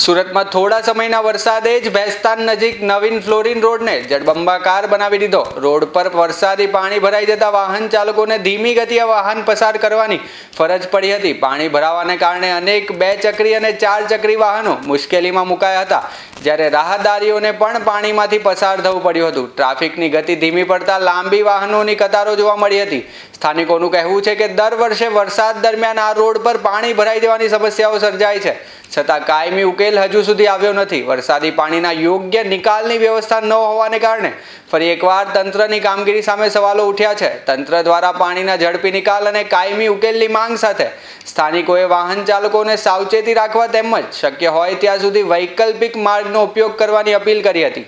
સુરતમાં થોડા સમયના વરસાદે જ ભેસ્તાન નજીક નવીન ફ્લોરિન રોડને જળબંબાકાર બનાવી દીધો। રોડ પર વરસાદી પાણી ભરાઈ જતા વાહન ચાલકોને ધીમી ગતિએ વાહન પસાર કરવાની ફરજ પડી હતી। પાણી ભરાવાને કારણે અનેક 2 ચક્રી અને 4 ચક્રી વાહનો મુશ્કેલીમાં મુકાયા હતા, જ્યારે રાહદારીઓને પણ પાણીમાંથી પસાર થવું પડ્યું હતું। ટ્રાફિકની ગતિ ધીમી પડતા લાંબી વાહનોની કતારો જોવા મળી હતી। સ્થાનિકોનું કહેવું છે કે દર વર્ષે વરસાદ દરમિયાન આ રોડ પર પાણી ભરાઈ જવાની સમસ્યાઓ સર્જાય છે, છતાં કાયમી ઉકેલ હજુ સુધી આવ્યો નથી। વરસાદી પાણીના યોગ્ય નિકાલની વ્યવસ્થા ન હોવાને કારણે ફરી એકવાર તંત્રની કામગીરી સામે સવાલો ઉઠ્યા છે। તંત્ર દ્વારા પાણીના ઝડપી નિકાલ અને કાયમી ઉકેલની માંગ સાથે સ્થાનિકોએ વાહન ચાલકોને સાવચેતી રાખવા તેમજ શક્ય હોય ત્યાં સુધી વૈકલ્પિક માર્ગનો ઉપયોગ કરવાની અપીલ કરી હતી।